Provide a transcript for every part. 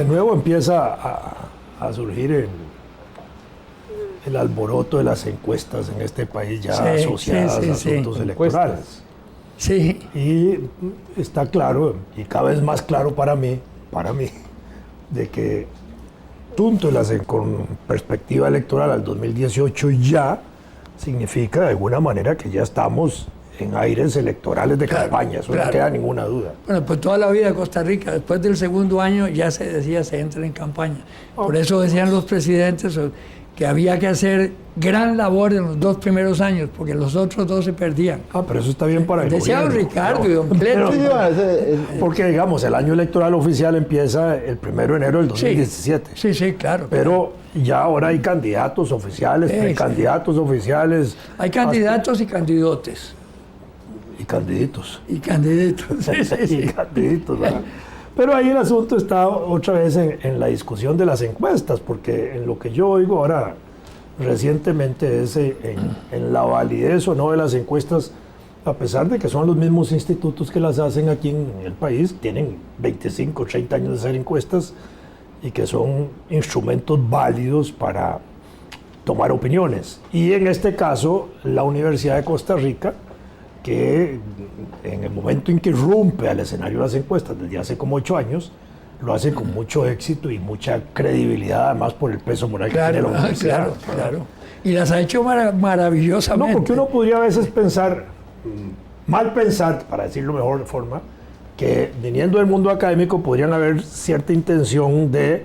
nuevo empieza a surgir el alboroto de las encuestas en este país ya asociadas a asuntos electorales. Sí. Y está claro, y cada vez más claro para mí, de que con perspectiva electoral al 2018 ya significa de alguna manera que ya estamos en aires electorales de campaña, eso no queda ninguna duda. Bueno, pues toda la vida de Costa Rica, después del segundo año ya se decía se entra en campaña. Por eso decían los presidentes que había que hacer gran labor en los 2 primeros años, porque los otros 2 se perdían. Pero eso está bien para el decía gobierno. Ricardo y don Cleto. Porque, digamos, el año electoral oficial empieza el 1 de enero del 2017. Sí, claro. Pero ya ahora hay candidatos oficiales, precandidatos oficiales. Hay candidatos y candidotes. Y candiditos. Y candiditos, sí. Y candiditos, ¿verdad? Pero ahí el asunto está otra vez en la discusión de las encuestas, porque en lo que yo oigo ahora recientemente es en la validez o no de las encuestas, a pesar de que son los mismos institutos que las hacen aquí en el país, tienen 25, 30 años de hacer encuestas y que son instrumentos válidos para tomar opiniones. Y en este caso, la Universidad de Costa Rica, que en el momento en que irrumpe al escenario de las encuestas desde hace como 8 años, lo hace con mucho éxito y mucha credibilidad, además por el peso moral que tiene la universidad. Claro. Y las ha hecho maravillosamente. No, porque uno podría a veces pensar, mal pensar, para decirlo mejor de forma, que viniendo del mundo académico podrían haber cierta intención de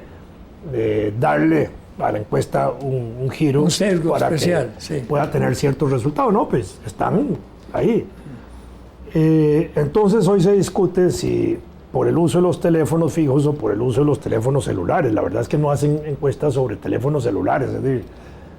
darle a la encuesta un giro, un sesgo para especial, que pueda tener ciertos resultados. No, pues están ahí. Entonces hoy se discute si por el uso de los teléfonos fijos o por el uso de los teléfonos celulares. La verdad es que no hacen encuestas sobre teléfonos celulares, es decir,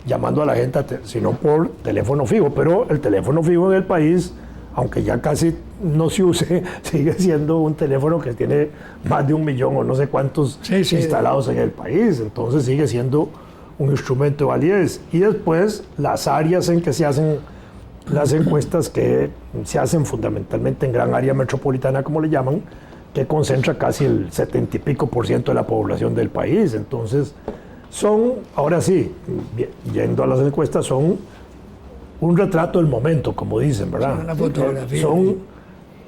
llamando a la gente, sino por teléfono fijo. Pero el teléfono fijo en el país, aunque ya casi no se use, sigue siendo un teléfono que tiene más de 1 millón o no sé cuántos instalados en el país. Entonces sigue siendo un instrumento de validez. Y después las áreas en que se hacen las encuestas, que se hacen fundamentalmente en gran área metropolitana, como le llaman, que concentra casi el 70 y pico % de la población del país. Entonces son, ahora sí, yendo a las encuestas, son un retrato del momento, como dicen, ¿verdad? Una fotografía. Son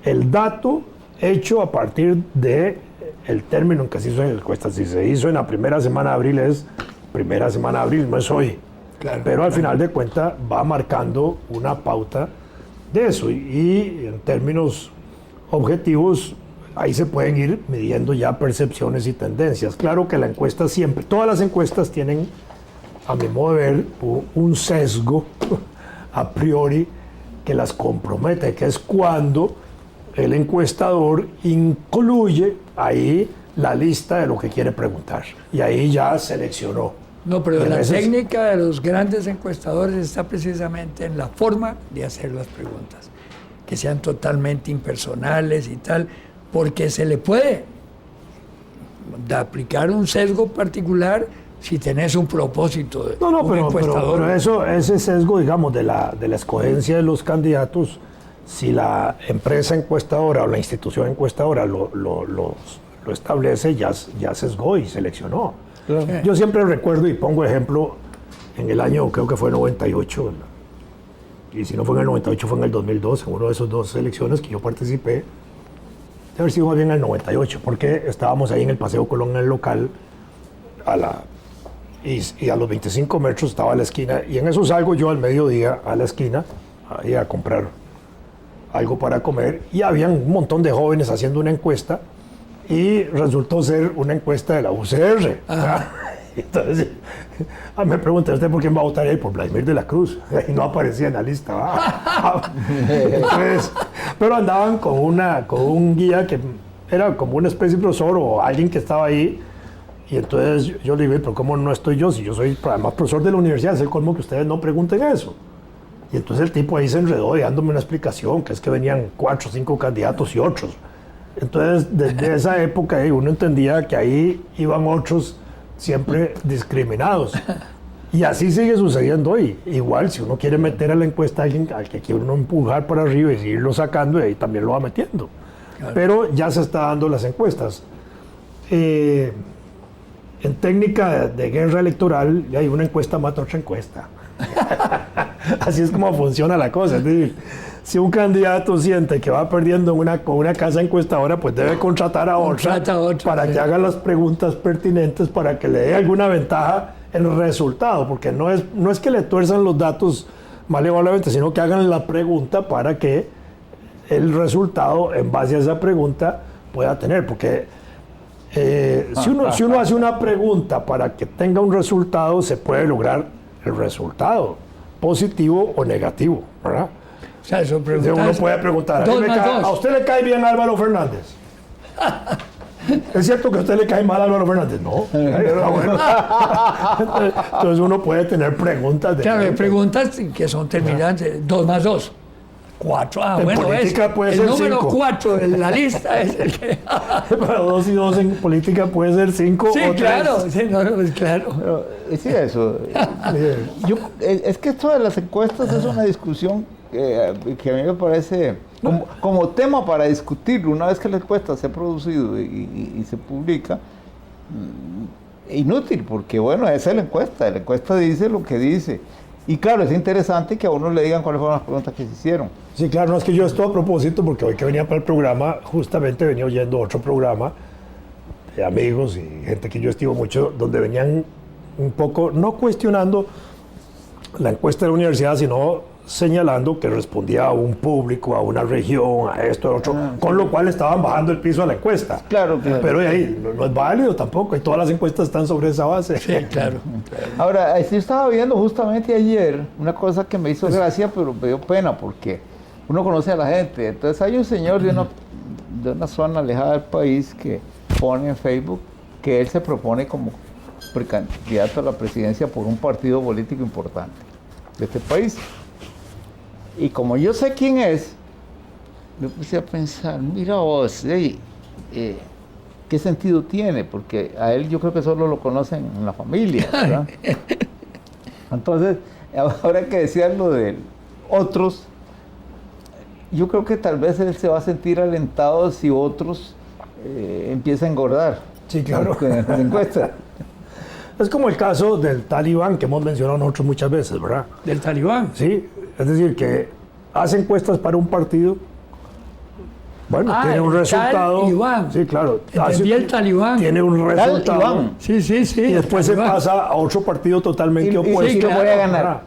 el dato hecho a partir de el término en que se hizo en la encuesta. Si se hizo en la primera semana de abril, es primera semana de abril, no es hoy. Claro, pero al final de cuentas va marcando una pauta de eso. Y en términos objetivos, ahí se pueden ir midiendo ya percepciones y tendencias. Claro que la encuesta siempre, todas las encuestas tienen, a mi modo de ver, un sesgo a priori que las compromete, que es cuando el encuestador incluye ahí la lista de lo que quiere preguntar. Y ahí ya seleccionó. No, pero la técnica de los grandes encuestadores está precisamente en la forma de hacer las preguntas, que sean totalmente impersonales y tal, porque se le puede aplicar un sesgo particular si tenés un propósito de encuestador. Pero ese sesgo, digamos, de la escogencia de los candidatos, si la empresa encuestadora o la institución encuestadora lo establece, ya sesgó y seleccionó. Claro. Yo siempre recuerdo y pongo ejemplo en el año, creo que fue el 98, y si no fue en el 98 fue en el 2002, en uno de esos 2 elecciones que yo participé, debe haber sido más bien en el 98, porque estábamos ahí en el Paseo Colón en el local, y a los 25 metros estaba la esquina, y en eso salgo yo al mediodía a la esquina, ahí a comprar algo para comer, y había un montón de jóvenes haciendo una encuesta, y resultó ser una encuesta de la UCR. Entonces, me pregunté, ¿usted por quién va a votar ahí? Por Vladimir de la Cruz. Y no aparecía en la lista. Entonces, pero andaban con un guía que era como una especie de profesor o alguien que estaba ahí. Y entonces yo le dije, pero ¿cómo no estoy yo? Si yo soy además profesor de la universidad, es el colmo que ustedes no pregunten eso. Y entonces el tipo ahí se enredó y dándome una explicación, que es que venían 4 o 5 candidatos y otros. Entonces, desde esa época uno entendía que ahí iban otros siempre discriminados. Y así sigue sucediendo hoy. Igual, si uno quiere meter a la encuesta a alguien al que quiere uno empujar para arriba y seguirlo sacando, ahí también lo va metiendo. Claro. Pero ya se está dando las encuestas. en técnica de guerra electoral, hay una encuesta mata otra encuesta. Así es como funciona la cosa. Es decir, si un candidato siente que va perdiendo con una casa encuestadora, pues debe contratar a otra para que haga las preguntas pertinentes para que le dé alguna ventaja en el resultado, porque no es que le tuerzan los datos malevadamente, sino que hagan la pregunta para que el resultado, en base a esa pregunta, pueda tener. Porque si uno hace una pregunta para que tenga un resultado, se puede lograr el resultado, positivo o negativo, ¿verdad? O sea, eso uno puede preguntar, ¿a usted le cae bien Álvaro Fernández? ¿Es cierto que a usted le cae mal Álvaro Fernández? No. Bueno. Entonces uno puede tener preguntas. Claro, hay preguntas que son terminantes. 2 más 2. 4. Ah, en bueno, política puede el ser número 5. 4 en la lista es el que... Pero 2 y 2 en política puede ser 5 sí, o 3. Claro, sí, no, claro. Pero, sí, eso. Es que esto de las encuestas es una discusión que a mí me parece como tema para discutir. Una vez que la encuesta se ha producido y se publica, inútil, porque bueno, esa es la encuesta dice lo que dice. Y claro, es interesante que a uno le digan cuáles fueron las preguntas que se hicieron. Sí, claro, no es que yo esto a propósito, porque hoy que venía para el programa, justamente venía oyendo otro programa de amigos y gente que yo estimo mucho, donde venían un poco, no cuestionando la encuesta de la universidad, sino señalando que respondía a un público, a una región, a esto, a otro, con lo cual estaban bajando el piso a la encuesta. Claro. Pero ahí no es válido tampoco, y todas las encuestas están sobre esa base. Sí, claro. Ahora, yo estaba viendo justamente ayer una cosa que me hizo gracia, pero me dio pena, porque uno conoce a la gente. Entonces hay un señor de una zona alejada del país que pone en Facebook que él se propone como precandidato a la presidencia por un partido político importante de este país. Y como yo sé quién es, me puse a pensar, mira vos, ¿qué sentido tiene? Porque a él yo creo que solo lo conocen en la familia, ¿verdad? Entonces, ahora que decían lo de otros, yo creo que tal vez él se va a sentir alentado si otros empiezan a engordar. Sí, claro. En las encuestas. Es como el caso del talibán que hemos mencionado nosotros muchas veces, ¿verdad? ¿Del talibán? Sí, es decir, que hace encuestas para un partido, bueno, tiene un resultado. Talibán. Sí, claro. Entendí el talibán. Tiene un resultado. Talibán. Sí. Y después se pasa a otro partido totalmente opuesto. Sí, que voy a ganar. ¿verdad?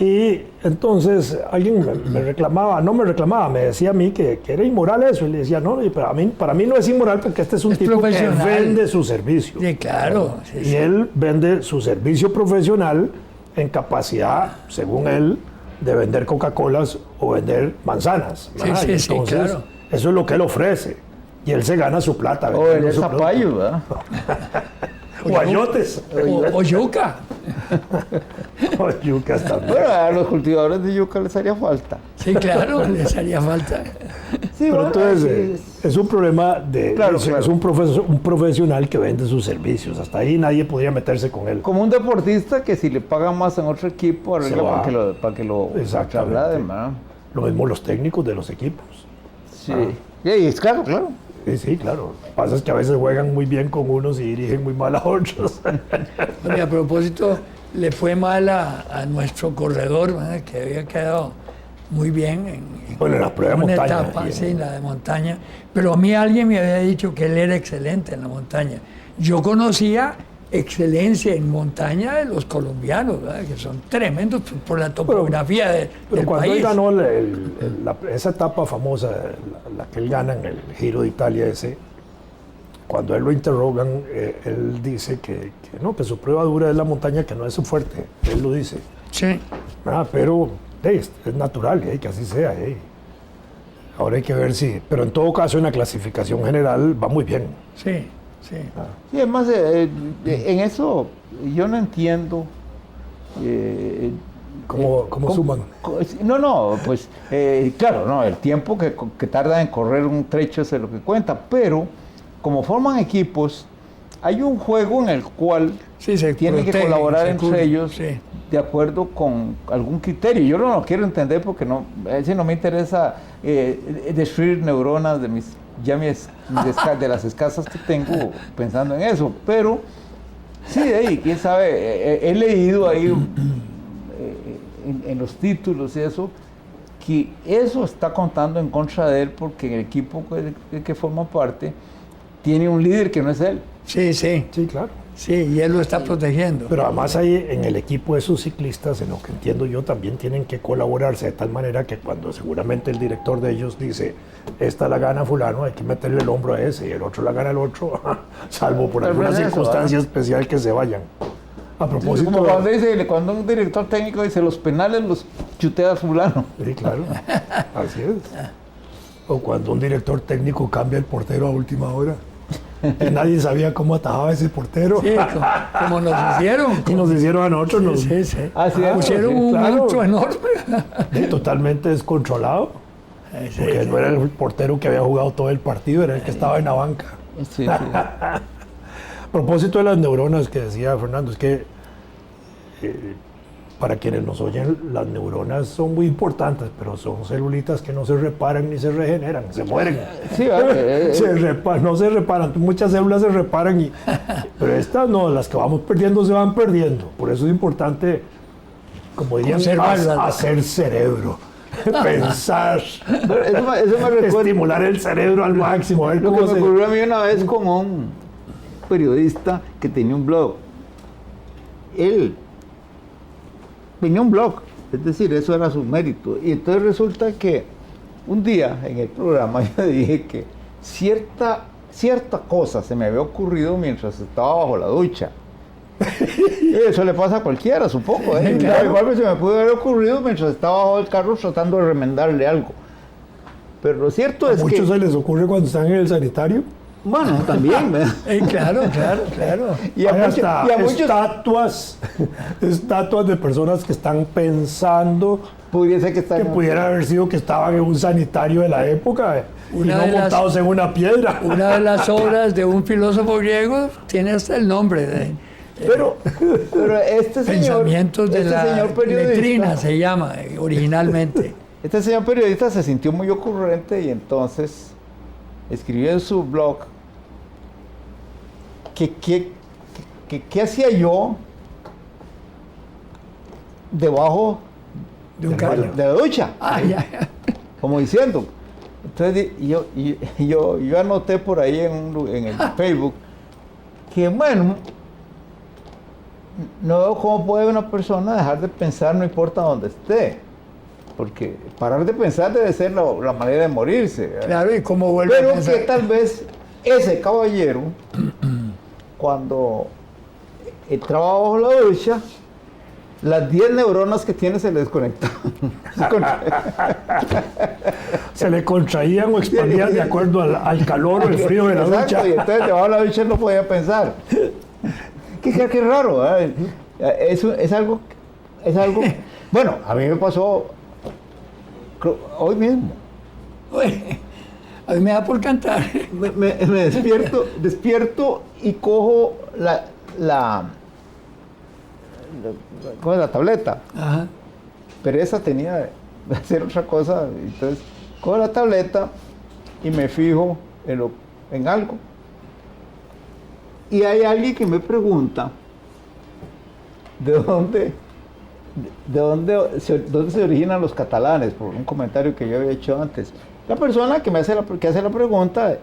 Y entonces alguien me reclamaba, me decía a mí que era inmoral eso. Y le decía, no, y para mí no es inmoral porque este es un tipo que vende su servicio. Sí, claro. Y él vende su servicio profesional en capacidad, según él, de vender Coca-Colas o vender manzanas. Sí, entonces, claro. eso es lo que él ofrece. Y él se gana su plata. O el zapallo, ¿verdad? O ayotes. O yuca. O yucas también. Bueno, a los cultivadores de yuca les haría falta. Sí, claro, les haría falta. Sí, pero bueno, entonces es un problema de... Claro. Es un profesional que vende sus servicios. Hasta ahí nadie podría meterse con él. como un deportista que si le pagan más en otro equipo, arregla para que lo trasladen, ¿verdad? Lo mismo los técnicos de los equipos. Sí. Y es claro. Sí, claro. Lo que pasa es que a veces juegan muy bien con unos y dirigen muy mal a otros. Oye, a propósito, le fue mal a nuestro corredor, ¿verdad? Que había quedado muy bien en la prueba de una montaña. etapa, sí, en la de montaña. Pero a mí alguien me había dicho que él era excelente en la montaña. Yo conocía excelencia en montaña de los colombianos, ¿verdad? Que son tremendos por la topografía del cuando país. él ganó esa etapa famosa, la que él gana en el Giro de Italia ese, cuando él lo interrogan, él dice que su prueba dura es la montaña, que no es su fuerte. Él lo dice. Sí. Pero es natural que así sea. Ahora hay que ver si... Pero en todo caso, en la clasificación general va muy bien. Sí. Y además, en eso yo no entiendo... ¿Cómo suman? Pues claro, no, el tiempo que tarda en correr un trecho es lo que cuenta, pero como forman equipos, hay un juego en el cual tienen que colaborar entre ellos de acuerdo con algún criterio. Yo no lo quiero entender porque no me interesa destruir neuronas de las escasas que tengo pensando en eso, pero Sí, de ahí, quién sabe, he leído ahí en los títulos y eso, que eso está contando en contra de él porque el equipo que forma parte tiene un líder que no es él. Sí, sí, Sí, claro. sí, y él lo está protegiendo. Pero además ahí en el equipo de esos ciclistas, en lo que entiendo yo, también tienen que colaborarse de tal manera que cuando seguramente el director de ellos dice, esta la gana fulano, hay que meterle el hombro a ese y el otro la gana el otro, salvo por Pero alguna es eso, circunstancia especial que se vayan. A propósito... Como cuando un director técnico dice, los penales los chutea fulano. Sí, claro, así es. O cuando un director técnico cambia el portero a última hora. Y nadie sabía cómo atajaba ese portero. Sí, como nos hicieron. Y nos hicieron a nosotros. Nos Sí, sí. Ah, sí, Pusieron sí, un claro. monstruo enorme. totalmente descontrolado. Sí, Porque sí. no era el portero que había jugado todo el partido, era el que estaba en la banca. Sí, sí. A propósito de las neuronas que decía Fernando, es que para quienes nos oyen, las neuronas son muy importantes, pero son celulitas que no se reparan ni se regeneran, se mueren. Sí, No se reparan, muchas células se reparan, pero estas no, las que vamos perdiendo se van perdiendo. Por eso es importante, como dirían, Conservarlas. hacer cerebro, pensar, Eso me recuerda. estimular el cerebro al máximo. A ver Lo que cómo me se... ocurrió a mí una vez con un periodista que tenía un blog. Él tenía un blog, es decir, eso era su mérito. Y entonces resulta que un día en el programa yo dije que cierta cosa se me había ocurrido mientras estaba bajo la ducha. Y eso le pasa a cualquiera, supongo. Claro. Igual que se me pudo haber ocurrido mientras estaba bajo el carro tratando de remendarle algo. Pero lo cierto A es muchos que... se les ocurre cuando están en el sanitario. Bueno, también, ¿verdad? Claro, claro, claro. Y a Hay muchos- hasta y a muchos estatuas de personas que están pensando pudiera ser que están... que pudiera haber sido que estaban en un sanitario de la época y Una no de las- montados en una piedra. Una de las obras de un filósofo griego tiene hasta el nombre de Pero este señor... Pensamientos de este la señor periodista- letrina, se llama originalmente. Este señor periodista se sintió muy ocurrente y entonces escribió en su blog que qué hacía yo debajo De un carro. de la ducha, Ah, ya. como diciendo. Entonces yo anoté por ahí en el Facebook que bueno, no veo cómo puede una persona dejar de pensar no importa dónde esté. Porque parar de pensar debe ser la manera de morirse. ¿verdad? Claro, y cómo vuelve Pero a pensar. que tal vez ese caballero, cuando entraba bajo la ducha, las 10 neuronas que tiene se le desconectaban. Se le contraían o expandían de acuerdo al calor o el frío de la Exacto, ducha. y entonces debajo de la ducha él no podía pensar. Qué raro, ¿verdad? Es algo... Bueno, a mí me pasó hoy mismo. Uy, a mí me da por cantar. Me despierto y cojo cojo la tableta. Ajá. Pero esa tenía de hacer otra cosa. Entonces, cojo la tableta y me fijo en algo. Y hay alguien que me pregunta dónde se originan los catalanes, por un comentario que yo había hecho antes. La persona que hace la pregunta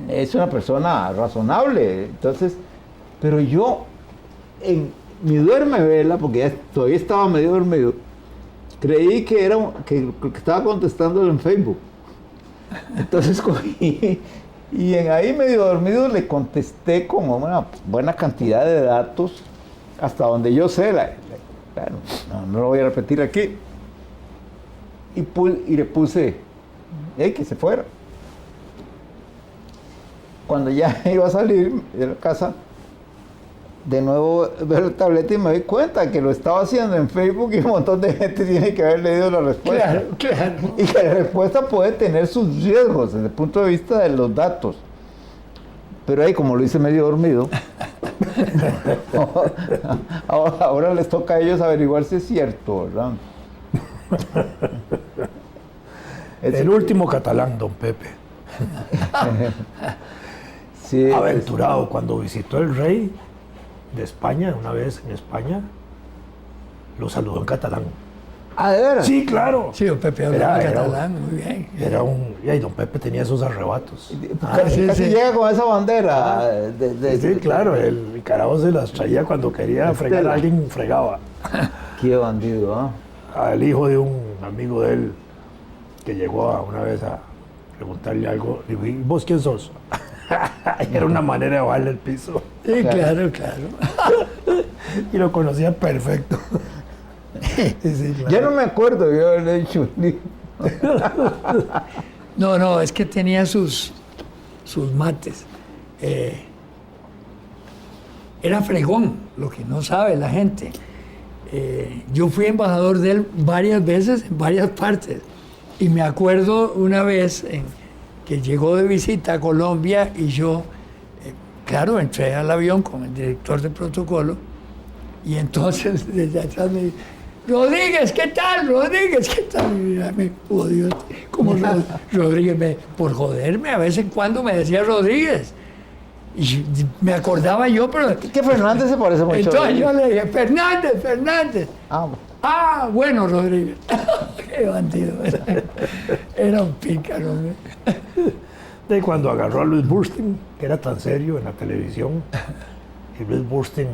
es una persona razonable, entonces, pero yo en mi duermevela, porque ya todavía estaba medio dormido, creí que que estaba contestándolo en Facebook. Entonces cogí y ahí medio dormido le contesté con una buena cantidad de datos hasta donde yo sé, claro, no lo voy a repetir aquí. Y le puse que se fuera. Cuando ya iba a salir de la casa, de nuevo veo la tableta y me doy cuenta que lo estaba haciendo en Facebook y un montón de gente tiene que haber leído la respuesta. Claro, claro. Y que la respuesta puede tener sus riesgos desde el punto de vista de los datos. Pero ahí, como lo hice medio dormido, ahora les toca a ellos averiguar si es cierto, ¿verdad? El último catalán, don Pepe. Sí, Sí, aventurado. Cuando visitó el rey de España, una vez en España, lo saludó en catalán. Ah, ¿de veras? Sí, claro. Sí, don Pepe hablaba Era- catalán, muy bien. Y don Pepe tenía esos arrebatos. Casi, casi llega con esa bandera. Sí, claro, el carajo se las traía cuando quería fregar a alguien, fregaba. Qué bandido, ¿ah? Al hijo de un amigo de él que llegó una vez a preguntarle algo, le dijo, ¿y vos quién sos? Era una manera de bajarle el piso. Sí, claro, claro. Y lo conocía perfecto. Sí, claro. Ya no me acuerdo yo haberle dicho. No, es que tenía sus mates. Era fregón, lo que no sabe la gente. Yo fui embajador de él varias veces en varias partes. Y me acuerdo una vez que llegó de visita a Colombia y yo, claro, entré al avión con el director de protocolo y entonces desde atrás me dijo, Rodríguez, ¿qué tal? Rodríguez, ¿qué tal? Y mira, me odió. Como Rodríguez, por joderme, a vez en cuando me decía Rodríguez. Y me acordaba yo, pero... Que Fernández se parece mucho. Entonces yo le dije, Fernández. Ah, Bueno, Rodríguez. Qué bandido. Era un pícaro. De cuando agarró a Luis Burstyn, que era tan serio en la televisión, y Luis Burstyn,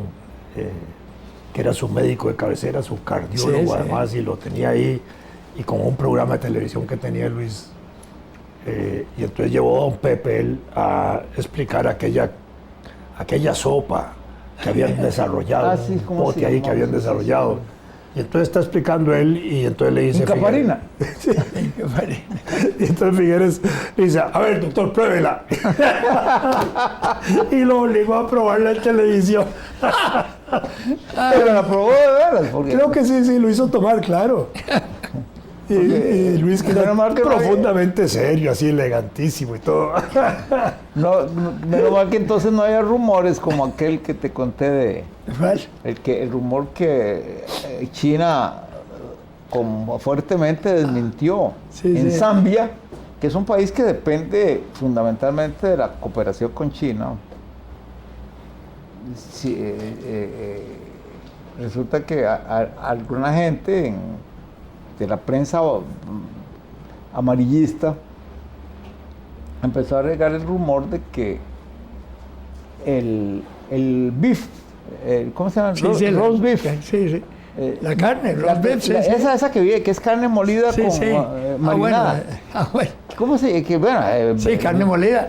que era su médico de cabecera, su cardiólogo además, y lo tenía ahí, y con un programa de televisión que tenía Luis, y entonces llevó a don Pepe él a explicar aquella sopa que habían desarrollado, un pote ahí que habían desarrollado. Y entonces está explicando él y entonces le dice... ¿Incaparina? Sí. Y entonces Figueres le dice, a ver, doctor, pruébela. Y lo obligó a probarla en televisión. Pero la probó de veras. Porque... Creo que sí, lo hizo tomar, claro. Y Luis, que era profundamente serio, así elegantísimo y todo. Menos mal que entonces no haya rumores como aquel que te conté de... El rumor que China como fuertemente desmintió en Zambia, que es un país que depende fundamentalmente de la cooperación con China. Sí, resulta que alguna gente de la prensa amarillista empezó a regar el rumor de que el beef, ¿cómo se llama? Roast beef. Sí. La carne, roast beef. Esa que es carne molida con marinada. Bueno. ¿Cómo se llama? Sí, carne molida.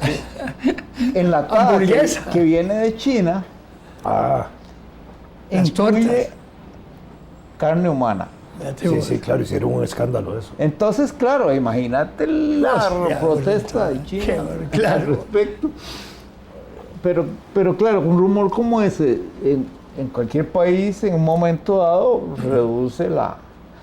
Enlatada, hamburguesa. Que viene de China. Las tortas. Carne humana. Sí, claro, hicieron un escándalo de eso. Entonces, claro, imagínate la protesta de China al respecto. Pero claro, un rumor como ese en cualquier país en un momento dado reduce la...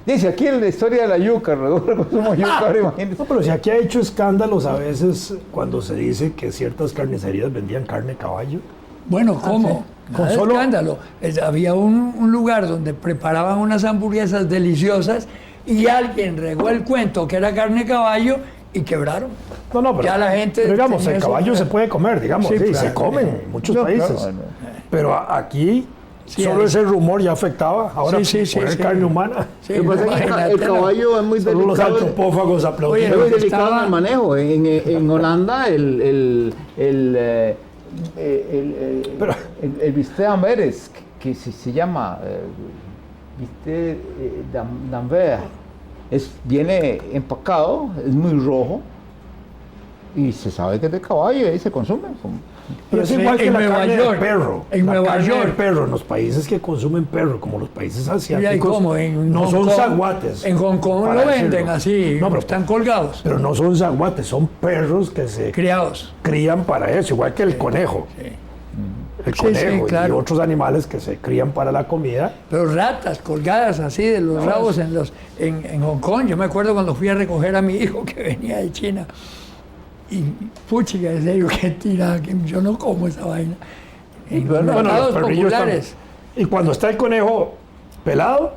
Dice aquí en la historia de la yuca, reduce el consumo de yuca, ahora imagínate. No, pero si aquí ha hecho escándalos a veces cuando se dice que ciertas carnicerías vendían carne de caballo. Bueno, ¿cómo? Con solo escándalo. Había un lugar donde preparaban unas hamburguesas deliciosas y alguien regó el cuento que era carne de caballo y quebraron. No, pero ya la gente... Pero digamos, el caballo se puede comer, digamos, sí, claro, se comen en muchos países. Claro. Pero aquí solo ese rumor ya afectaba. Ahora poner carne humana. Sí, el caballo es muy delicado. Los antropófagos aplaudieron. Es muy delicado en el manejo. En Holanda el bistec d'Anvers, que se llama bistec d'Anvers, viene empacado, es muy rojo y se sabe que es de caballo y se consume. Pero es igual que la carne de perro. En Nueva York. Perro, en los países que consumen perro, como los países asiáticos, no son zaguates. En Hong Kong lo venden así, pero están colgados. Pero no son zaguates, son perros que se crían para eso, igual que el conejo. El conejo y otros animales que se crían para la comida. Pero ratas colgadas así de los rabos en Hong Kong. Yo me acuerdo cuando fui a recoger a mi hijo que venía de China. Y puchica, en serio, qué tirada, que yo no como esa vaina. Bueno, los populares. Y cuando está el conejo pelado,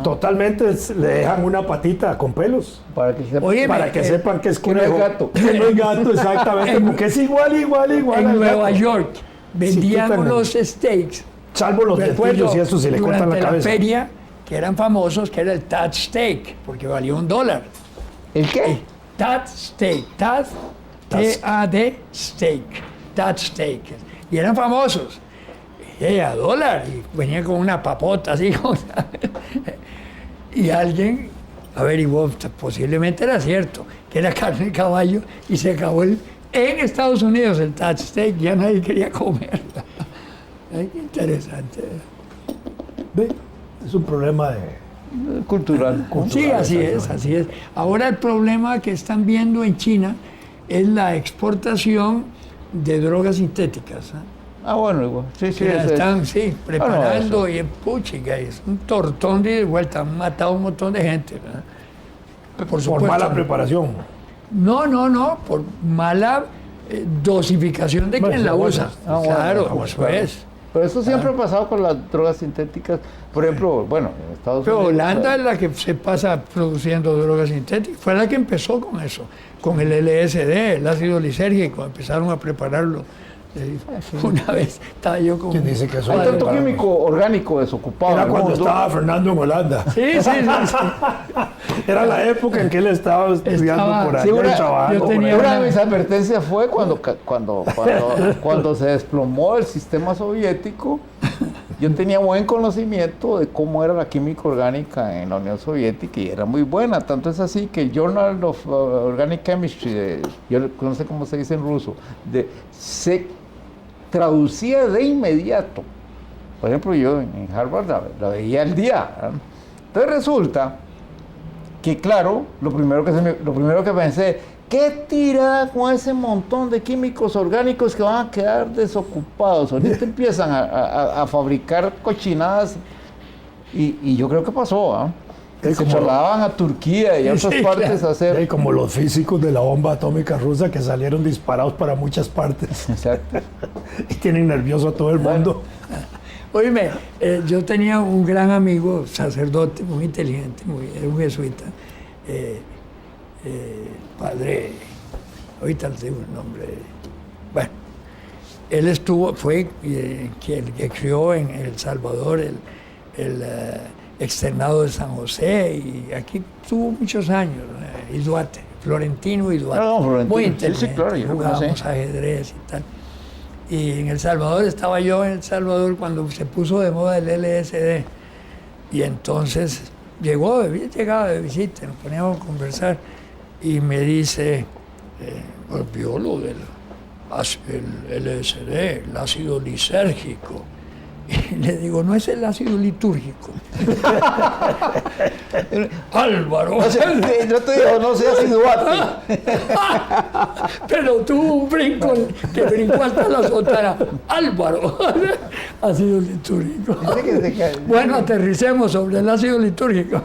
Totalmente le dejan una patita con pelos. Para que sepan, Oye, Para que sepan que es que no es conejo. gato. Que no es gato, exactamente. Porque es igual en al Nueva gato. York vendían quitan unos steaks. Salvo los Recuerdo, dentillos y eso, si le cortan la durante cabeza. feria, que eran famosos, que era el Tad Steak, porque valía $1. ¿El qué? Tad Steak, Tad, T-A-D, Steak, Tad Steak. Y eran famosos. A $1, y venía con una papota así. Y alguien averiguó, posiblemente era cierto, que era carne de caballo, y se acabó en Estados Unidos el Tad Steak, ya nadie quería comerla. Ay, qué interesante. Ve, es un problema Cultural. Sí, así es, así es. Ahora el problema que están viendo en China es la exportación de drogas sintéticas. Ah, bueno, igual. Sí, sí. Que la ese- están, sí, preparando eso. y en puchiga, es un tortón de vuelta, han matado un montón de gente, ¿verdad? por mala preparación. No, por mala dosificación de Bueno, quien la bueno, usa. ah, bueno, Claro, bueno, eso claro. es. Pero eso siempre ha pasado con las drogas sintéticas. Por ejemplo, bueno, en Estados Pero Unidos. Holanda es la que se pasa produciendo drogas sintéticas, fue la que empezó con eso, con el LSD, el ácido lisérgico, empezaron a prepararlo. Una vez estaba yo con... ¿Quién dice que eso Hay es tanto para- químico orgánico desocupado. Era en el cuando mundo. estaba Fernando en Holanda. Sí, sí, sí. Era la época en que él estaba estudiando Estaba- por Sí, allá, una- trabajando yo por tenía allá. Una una- de mis advertencias fue cuando se desplomó el sistema soviético. Yo tenía buen conocimiento de cómo era la química orgánica en la Unión Soviética y era muy buena. Tanto es así que el Journal of Organic Chemistry, yo no sé cómo se dice en ruso, se traducía de inmediato. Por ejemplo, yo en Harvard la veía al día. ¿verdad? Entonces resulta que, claro, lo primero que pensé, ¿qué tirada con ese montón de químicos orgánicos que van a quedar desocupados? Ahorita empiezan a fabricar cochinadas y yo creo que pasó, ¿ah? Es Se como- trasladaban a Turquía y a otras Sí, partes claro. a hacer... Como los físicos de la bomba atómica rusa que salieron disparados para muchas partes Exacto. y tienen nervioso a todo el mundo. Oíme, yo tenía un gran amigo, sacerdote, muy inteligente, era un jesuita, padre, ahorita le digo el nombre. Bueno, él fue quien que crió en El Salvador el externado de San José y aquí tuvo muchos años, Iduate, Florentino Iduate. No, Florentino, Muy sí, inteligente, sí, claro, yo lo jugábamos conocí. ajedrez y tal. Y en El Salvador, estaba yo en El Salvador cuando se puso de moda el LSD. Y entonces llegaba de visita, nos poníamos a conversar y me dice, vio lo del el LSD, el ácido lisérgico. Y le digo, no es el ácido litúrgico. Álvaro. Yo te digo, no seas Iduate. Pero tuvo un brinco que brincó hasta la sotana. Álvaro. Ácido litúrgico. Bueno, aterricemos sobre el ácido litúrgico.